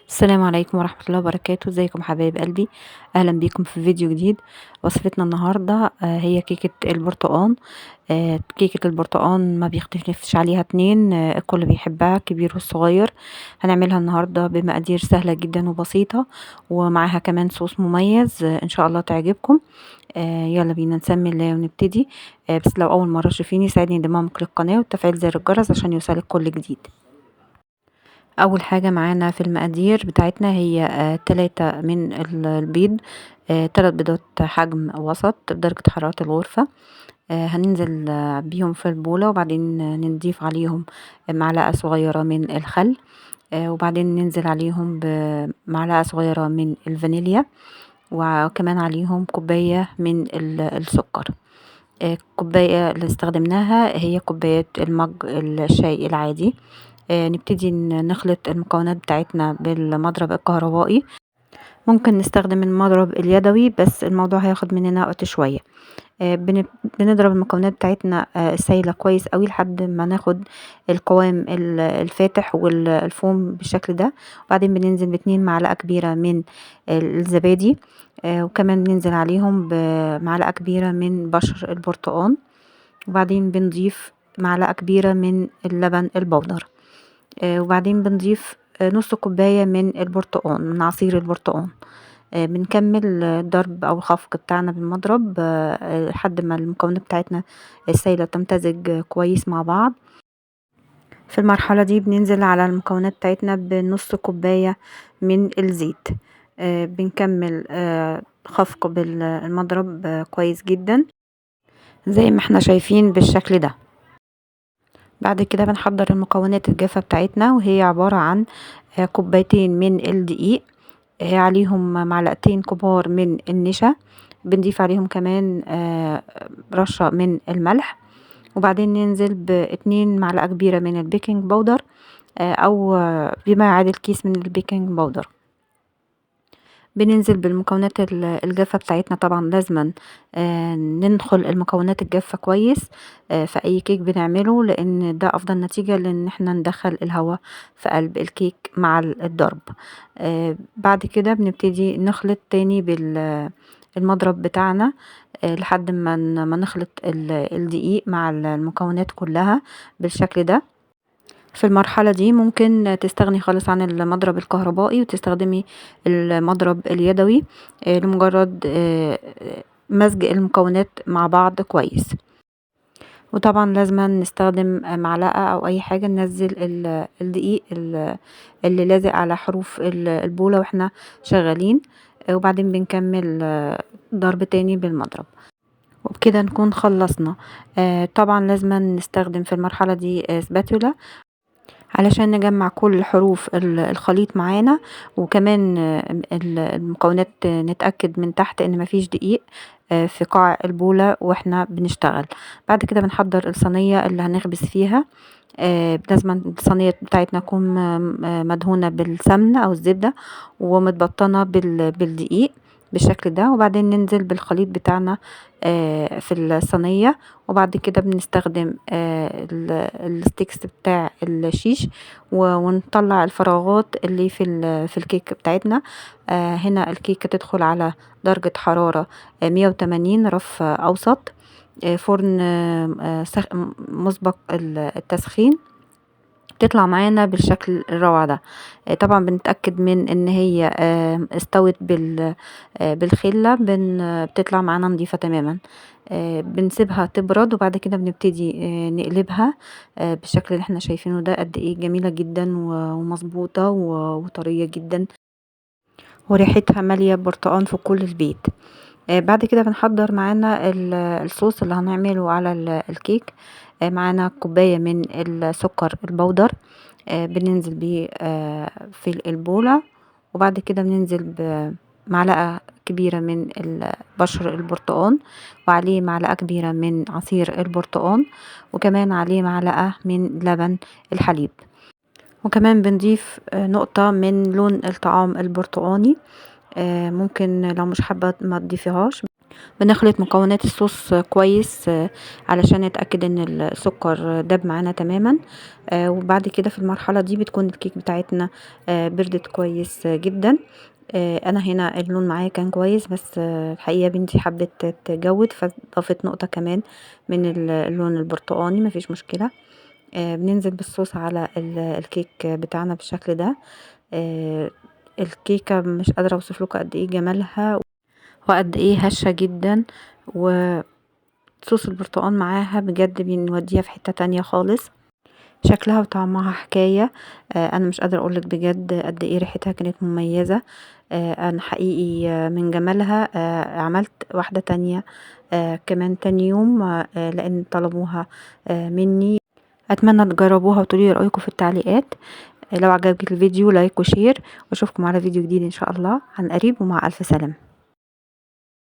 السلام عليكم ورحمة الله وبركاته. ازيكم حبايب قلبي؟ اهلا بيكم في فيديو جديد. وصفتنا النهاردة هي كيكة البرتقال. كيكة البرتقال ما بيختلفش عليها اتنين، الكل بيحبها كبير والصغير. هنعملها النهاردة بمقادير سهلة جدا وبسيطة، ومعاها كمان صوص مميز ان شاء الله تعجبكم. يلا بينا نسمي الله ونبتدي. بس لو اول مرة تشوفيني ساعدني ضمامك للقناة وتفعيل زر الجرس عشان يوصلك كل جديد. اول حاجة معانا في المقادير بتاعتنا هي 3 من البيض، 3 بيضات حجم وسط بدرجة حرارة الغرفة. هننزل بيهم في البولة، وبعدين نضيف عليهم معلقة صغيرة من الخل، وبعدين ننزل عليهم بمعلقة صغيرة من الفانيليا، وكمان عليهم كوباية من السكر. الكوباية اللي استخدمناها هي كوباية المج الشاي العادي. نبتدي نخلط المكونات بتاعتنا بالمضرب الكهربائي. ممكن نستخدم المضرب اليدوي بس الموضوع هياخد مننا وقت شوية. بنضرب المكونات بتاعتنا السايلة كويس قوي لحد ما ناخد القوام الفاتح والفوم بالشكل ده. وبعدين بننزل ب2 معلقة كبيرة من الزبادي، وكمان بننزل عليهم بمعلقة كبيرة من بشر البرتقال، وبعدين بنضيف معلقة كبيرة من اللبن البودر، وبعدين بنضيف نص كوباية من البرتقال، من عصير البرتقال. بنكمل الضرب او الخفق بتاعنا بالمضرب لحد ما المكونات بتاعتنا السايلة تمتزج كويس مع بعض. في المرحلة دي بننزل على المكونات بتاعتنا بنص كوباية من الزيت. بنكمل خفق بالمضرب كويس جدا زي ما احنا شايفين بالشكل ده. بعد كده بنحضر المكونات الجافة بتاعتنا، وهي عبارة عن كوبايتين من الدقيق، عليهم معلقتين كبار من النشا، بنضيف عليهم كمان رشة من الملح، وبعدين ننزل ب2 معلقة كبيرة من البيكنج باودر، او بما يعادل كيس من البيكنج باودر. بننزل بالمكونات الجافة بتاعتنا. طبعا لازما ننخل المكونات الجافة كويس في اي كيك بنعمله، لان ده افضل نتيجة لان احنا ندخل الهواء في قلب الكيك مع الضرب. بعد كده بنبتدي نخلط تاني بالمضرب بتاعنا لحد ما نخلط الدقيق مع المكونات كلها بالشكل ده. في المرحلة دي ممكن تستغني خالص عن المضرب الكهربائي وتستخدمي المضرب اليدوي لمجرد مزج المكونات مع بعض كويس. وطبعا لازم نستخدم معلقة او اي حاجة ننزل الدقيق اللي لازق على حروف البولة واحنا شغالين، وبعدين بنكمل ضرب تاني بالمضرب، وبكده نكون خلصنا. طبعا لازم نستخدم في المرحلة دي سباتولا علشان نجمع كل حروف الخليط معانا، وكمان المكونات نتأكد من تحت ان مفيش دقيق في قاع البولة واحنا بنشتغل. بعد كده بنحضر الصينية اللي هنخبز فيها. لازم الصينية بتاعتنا تكون مدهونة بالسمنة او الزبدة ومتبطنة بالدقيق بالشكل ده، وبعدين ننزل بالخليط بتاعنا في الصينية. وبعد كده بنستخدم الستيكس بتاع الشيش ونطلع الفراغات اللي في الكيك بتاعتنا. هنا الكيكة تدخل على درجة حرارة 180 رف أوسط، فرن مسبق التسخين. تطلع معانا بالشكل الروعة ده. طبعا بنتأكد من ان هي استوت بالخلة، بتطلع معانا نظيفة تماما. بنسيبها تبرد، وبعد كده بنبتدي نقلبها بالشكل اللي احنا شايفينه ده. قد ايه جميلة جدا ومظبوطة وطرية جدا، وريحتها مالية برتقان في كل البيت. بعد كده بنحضر معانا الصوص اللي هنعمله على الكيك. معانا كوباية من السكر البودر، بننزل بيه في البولة، وبعد كده بننزل بمعلقة كبيرة من بشر البرتقال، وعليه معلقة كبيرة من عصير البرتقال، وكمان عليه معلقة من لبن الحليب، وكمان بنضيف نقطة من لون الطعام البرتقاني. ممكن لو مش حابة ما تضيفيهاش. بنخلط مكونات الصوص كويس علشان نتأكد ان السكر داب معانا تماما. وبعد كده في المرحلة دي بتكون الكيك بتاعتنا بردت كويس جدا. انا هنا اللون معايا كان كويس، بس الحقيقة بنتي حبت تجود فضافت نقطة كمان من اللون البرتقاني، مفيش مشكلة. بننزل بالصوص على الكيك بتاعنا بالشكل ده. الكيكة مش قادرة اوصفلكوا قد ايه جمالها وقد ايه هشة جدا، وصوص البرتقال معاها بجد بنوديها في حتة تانية خالص. شكلها وطعمها حكاية. انا مش قادرة اقولك بجد قد ايه ريحتها كانت مميزة. انا حقيقي من جمالها عملت واحدة تانية كمان تاني يوم لان طلبوها مني. اتمنى تجربوها وتقولي رأيكم في التعليقات. لو عجبك الفيديو لايك وشير، واشوفكم على فيديو جديد ان شاء الله عن قريب، ومع الف سلامة.